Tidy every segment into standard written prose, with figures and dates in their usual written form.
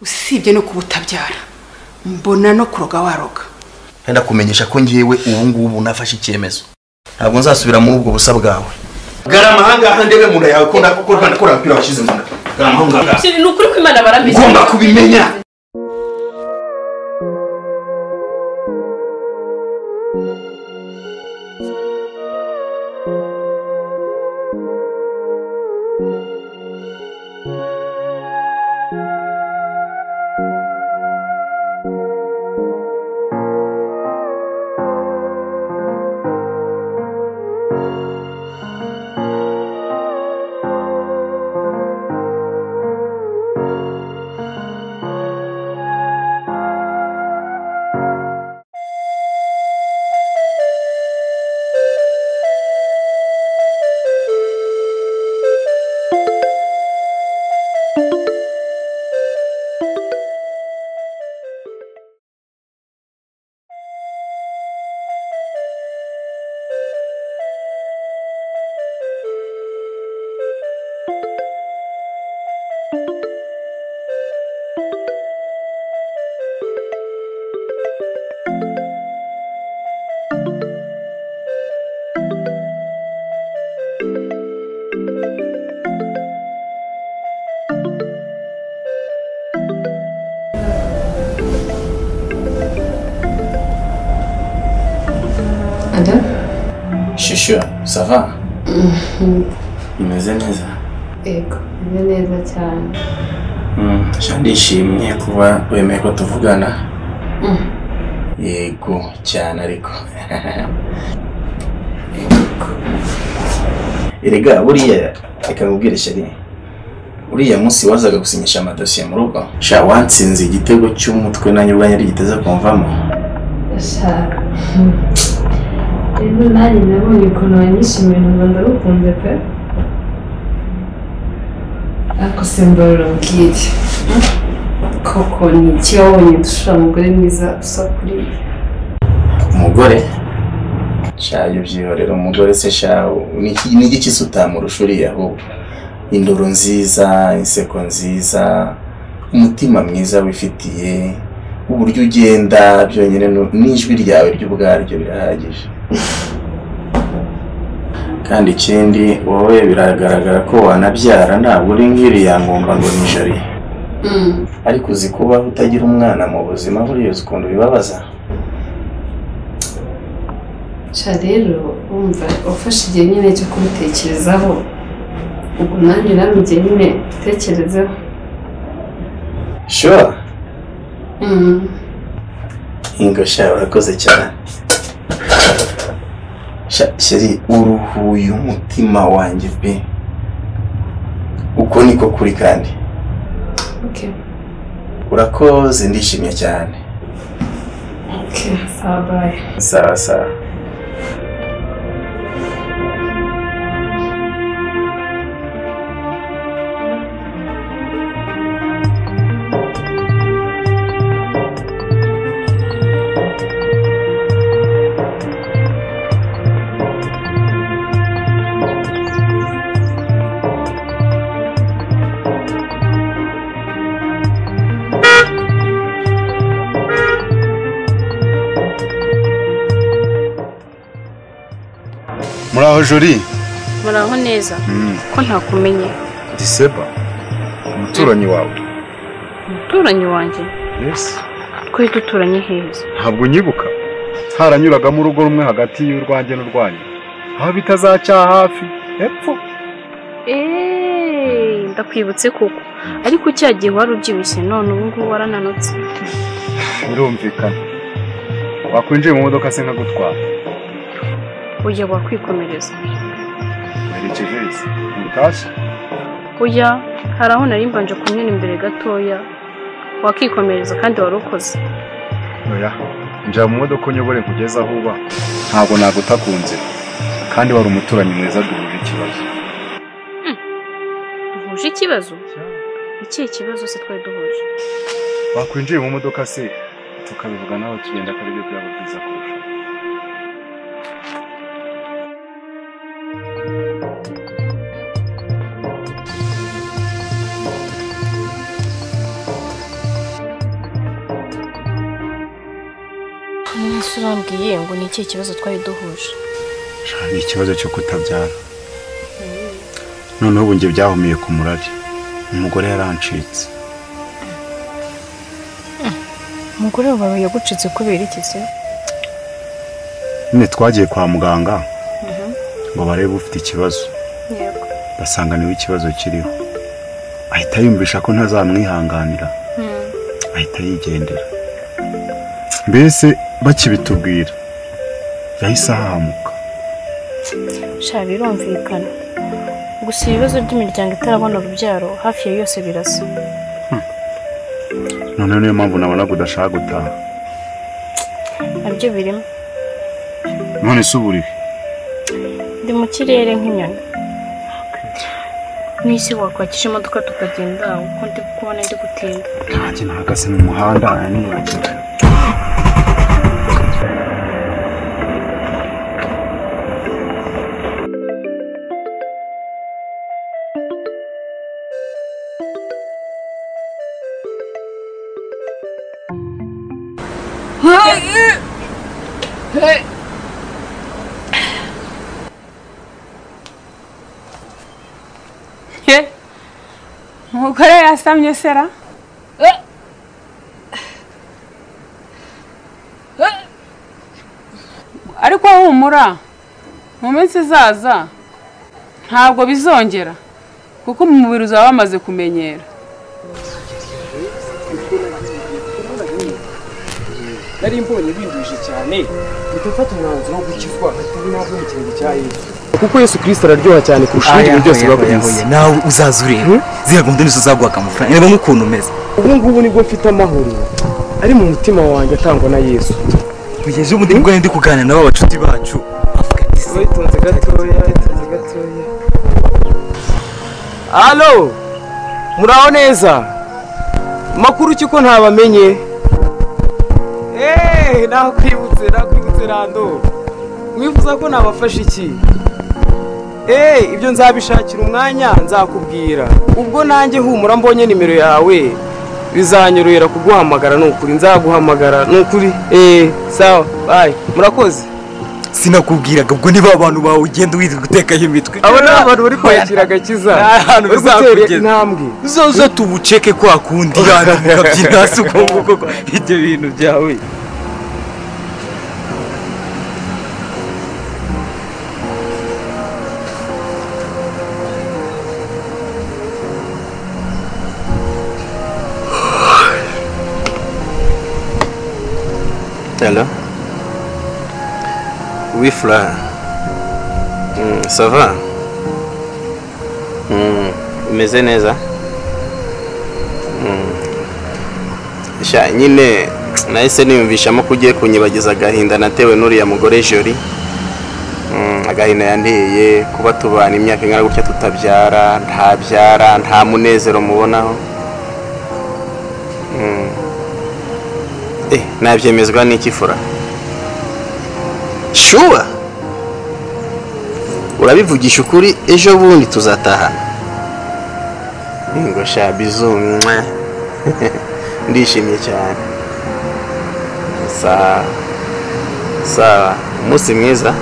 usibye no kubutabyara mbona no kuroga waroga. Henda kumenyesha ko ngiyewe ubu ngubu nafashe icyemezo ntabwo nzasubira muri ubwo busa bwawe. Garama hanga ndebe munda yawe ko ndakora rapira washize munda. Garama hanga ni ukuri ko Imana barambije ngomba kubimenya. Shusho, ça va? Imeze neza? Ego, imeze neza cyane. Ndishimye kuba wemeye ko tuvugana. Yego, cyane ariko. Erega buriya reka nkubwire sheri. Uriya munsi wazaga gusinyisha amadosiye mu rugo. Sha wansinze igitego cy'umutwe nanyurwanya ari giteza kumvamo. Sha. Ego nari nabonye ukuntu wanyishimiye ngo ndarukunze pe. Ako sembora ubwire. Koko ni iki wabonye dushira umugore mwiza usa kuri umugore? Shayo byihorera umugore se shawo ni iki sutamurusha uriya ahubwo. Indoro nziza, inseko nziza, umutima mwiza wifitiye, uburyo ugenda byonyine n'ijwi ryawe ry'ubwaryo birahagije. Kandi ikindi wowe biragaragara ko wanabyara ntabwo uri nk'iriya ngomba ngo nijari. Ariko uzi kuba utagira umwana mu buzima buriya ukuntu bibabaza. Sha rero umva ufashe igihe nyine cyo kubitekerezaho. Ubwo nanjye namigiye nyine tekerezaho. Sure. Ingo sha urakoze cyane. Sheri uruhuye umutima wanjye pe. Uko niko kuri kandi. Okay. Urakoze ndishimye cyane. Okay, sawa bye. Sawa. Muraho Jori. Muraho neza. Ko ntakumenye. Diseba. Umuturanyi wawe. Umuturanyi wanjye? Yes. Ko duturanye heza. Ntabwo nyibuka. Haranyuraga mu rugo rumwe hagati y'urwanjye n'urwanyu. Aho bitazacya hafi. Epfo. Ndakwibutse koko. Ariko cyagiye wari ubyibushye none ubu ngubu warananutse. Birumvikana. Wakwinjiye mu modoka se nkagutwara. Oya wakwikomereza. Merekeje mutashye. Oya haraho nari mbanje kumwena imbere gatoya. Wakikomereza kandi warukoze. Oya nja mu modoka unyobore kugeza aho uba. Ntabwo nagutakunze. Kandi wari umuturanyi mwiza duhuje ikibazo. Duhuje ikibazo? Iki kibazo se twari duhuje? Wakwinjiye mu modoka se tukabivuga nawe tugenda kuri byo byaba byiza kurusha. ntambwiye ngo ni iki kibazo twari duhuje. Ni ikibazo cyo kutabyara. Noneho ubu nge byahumiye ku murari. Umugore yarancitse. Umugore wawe yagucitse kubera iki se? None twagiye kwa muganga ngo barebe ufite ikibazo. Yego. Basanga niwe ikibazo kiriho. Ahita yumvisha ko ntazamwihanganira. Ahita yigendera. Mbese bakibitubwira yahise ahamuka. Sha birumvikana. Gusa ibibazo by'imiryango itarabona urubyaro hafi ya yose birasa. None niyo mpamvu nabona kudashaka gutaha. Nabyo birimo. None se uburi? Ndi mu kirere nk'inyoni. Nisi wakwakisha imodoka tukagenda uko ndi kubona ndi gutinda. Ntaje nahagaze mu muhanda nibagira. Umugore yasamye sera? Ariko humura, mu minsi izaza ntabwo bizongera kuko mu mubiri uzaba wamaze kumenyera. Nari mbonye binduje cyane bitafata umwanzuro wo gukizwa hatari nabwo mu kirenge cya Yesu kuko Yesu Kristo araryoha cyane kurusha ibindi byose bakwise. Nawe uzazureba ziragomba nizo zaguha amafaranga niba mukuntu umeze. Ubu ngubu nibwo mfite amahoro ari mu mutima wanjye atangwa na Yesu. Kugeza ubu nibwo ndi kuganira nabo abacuti bacu. Witonze gatoya. Allo, muraho neza? Makuru kiko ntabamenye. Nakwibutse Rando. Mwifuza ko nabafasha iki? Ibyo nzabishakira umwanya nzakubwira. Ubwo nanjye humura mbonye nimero yawe bizanyorohera kuguhamagara n'ukuri nzaguhamagara n'ukuri. Sawa, bye. Murakoze. Sinakubwiraga ubwo niba abantu bawe ugenda wirirwa gutekaho imitwe. Abo ni abantu bari kwakira agakiza. Ahantu bizakugeza intambwe. Uzoza tubuceke kwa kundi hano mukabyina hasi uko nguko ibyo bintu byawe. Hello? Oui, Fleur. Ça va? Umeze neza? Sha nyine nahise niyumvishamo ko ugiye kunyibagiza agahinda natewe n'uriya mugore Jori. Agahinda yanteye kuba tubana imyaka ingana gutya tutabyara, nta munezero mubonaho. Nabyemezwa n'iki Fura? Sure. Urabivugisha ukuri ejo bundi tuzatahana. Ngo sha bizumwe. Ndishimye cyane. Sawa, umunsi mwiza.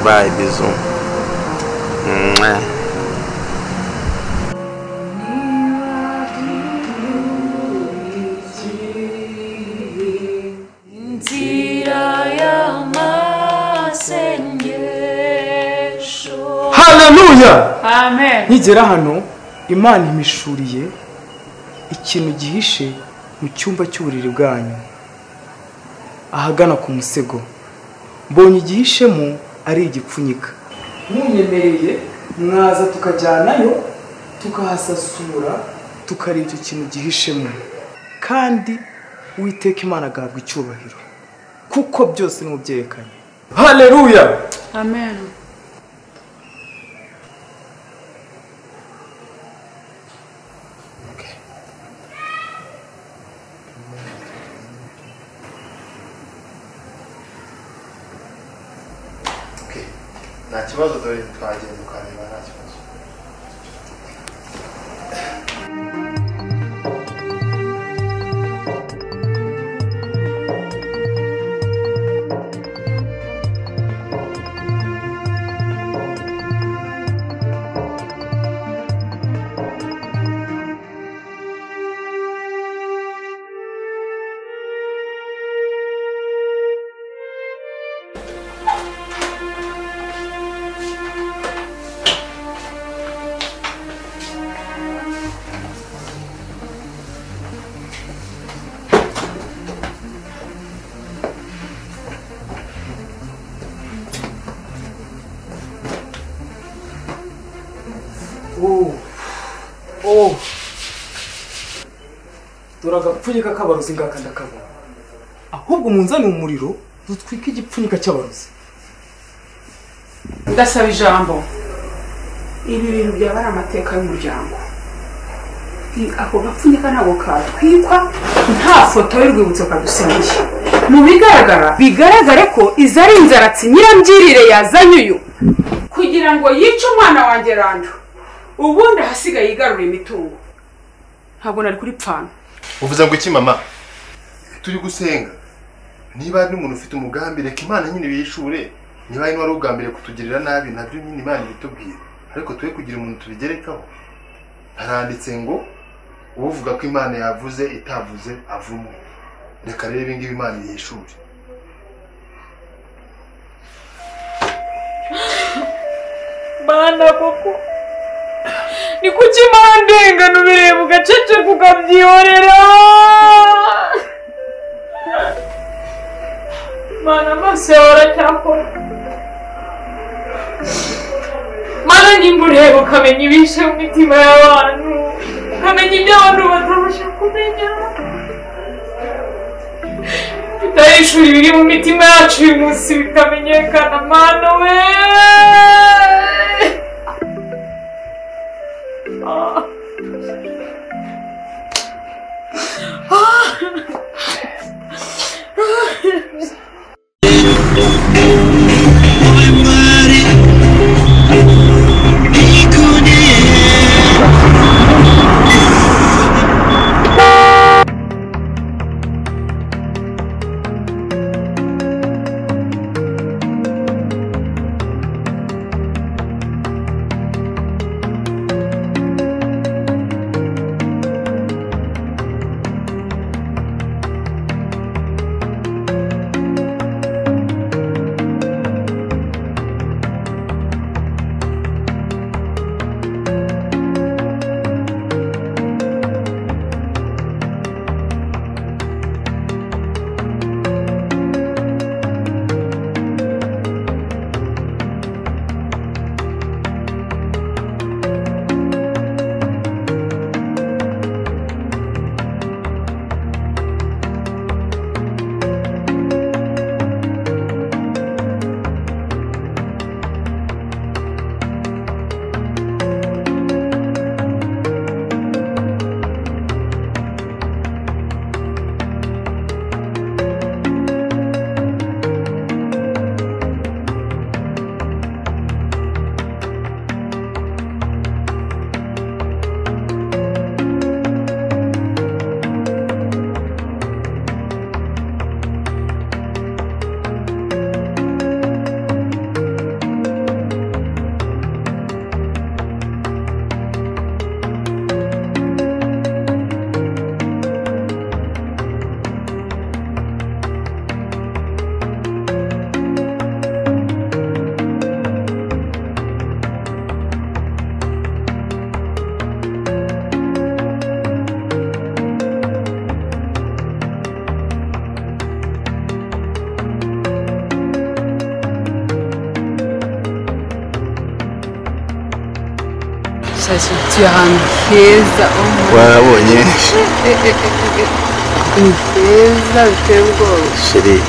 Bye bizum. Haleluya. Amen. Nigera hano Imana imishuriye ikintu gihishe mu cyumba cy'uburiri bwanyu ahagana ku musego. Mbonye igihishemo ari igipfunyika. Munyemereye mwaza tukajyanayo tukahasasura tukareba icyo kintu gihishemo kandi Uwiteka Imana agahabwa icyubahiro kuko byose ni mubyerekanye. Haleluya. Amen. Nta kibazo dore twagenda ukareba nta kibazo. dore agapfunyika k'abarozi ngaka ndakabona, ahubwo munzane umuriro dutwike igipfunyika cy'abarozi. Ndasaba ijambo, ibi bintu byaba ari amateka y'umuryango. Ako gapfunyika ntabwo katwikwa nta foto y'urwibutso kadusigiye. Mu bigaragare ko izi ari inzaratsi nyirabyirire yazanye uyu kugira ngo yice umwana wanjye Rando, ubundi hasigaye yigarura imitungo. Ntabwo nari kuri pfana. Uvuze ngo iki mama? Turi gusenga. Niba ari umuntu ufite umugambi reka Imana nyine biyishure. Niba ari wari ugambiriye kutugirira nabi nabyo nyine Imana ibitubwira. Ariko twe kugira umuntu tubigerekaho. Haranditse ngo uvuga ko Imana yavuze itavuze avumwe. Reka rero ibingibi Imana yishure. Mana koko ni kuki mandenga nubireba ugacece kukabyihorera. Mana amaso yawe aracyakora. Mana nimba ureba ukamenya ibishe mu mitima y'abantu, ukamenya ibyo abantu batabasha kumenya, bitahishura ibiri mu mitima yacu uyu munsi bikamenyekana. Mana we tu ahantu heza. Warabonye? Ni heza biteye ubwoba. Sheri.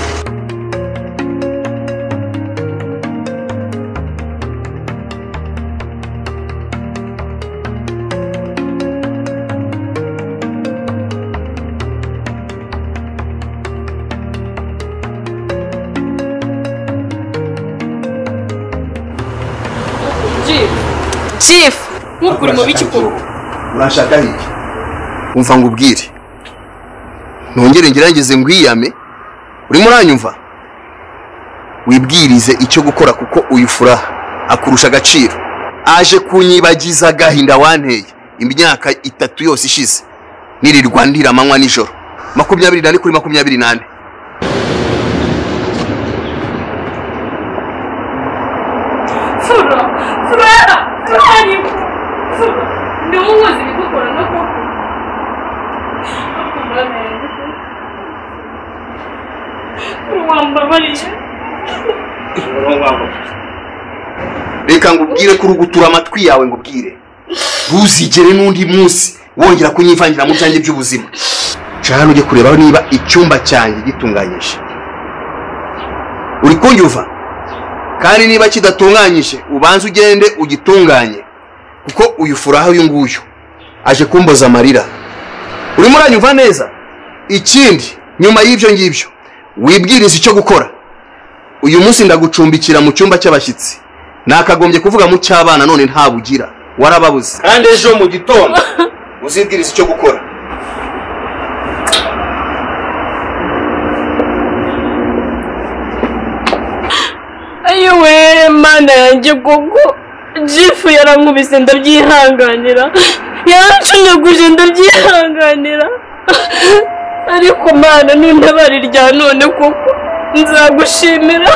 Chief, nk'ukuri mu biki koko? Urashaka iki? Umva ngubwire. Nongere ngerageze ngwiyame. Uri muranyumva? Wibwirize icyo gukora kuko uyufuraha akurusha agaciro. Aje kunyibagiza agahinda wanteye imyaka 3 yose ishize. Nirirwa ndira amanywa nijoro. 24 kuri 24. Ndumuzi bikukora no koko. Reka ngubwire ko urugutura amatwi yawe ngubwire. ntuzigere n'undi munsi wongera kunyivangira mu byanjye by'ubuzima. Cyane ujye kurebaho niba icyumba cyanjye gitunganyije. Uri kunyumva? Kandi niba kidatunganyije ubanze ugende ugitunganye, kuko uyu furaha uyu nguyu aje kumboza amarira. Urimo uranyumva neza? Ikindi nyuma y'ibyo ngibyo wibwiriza icyo gukora. Uyu munsi ndagucumbikira mu cyumba cy'abashyitsi. Nakagombye kuvuga mu cy'abana none ntabugira. Warababuze. Kandi ejo mu gitondo uzibwiriza icyo gukora. Ayowe mana yanjye koko jifu yarankubise ndabyihanganira, yarancungaguje ndabyihanganira, ariko mana nuntabari rya none koko nzagushimira.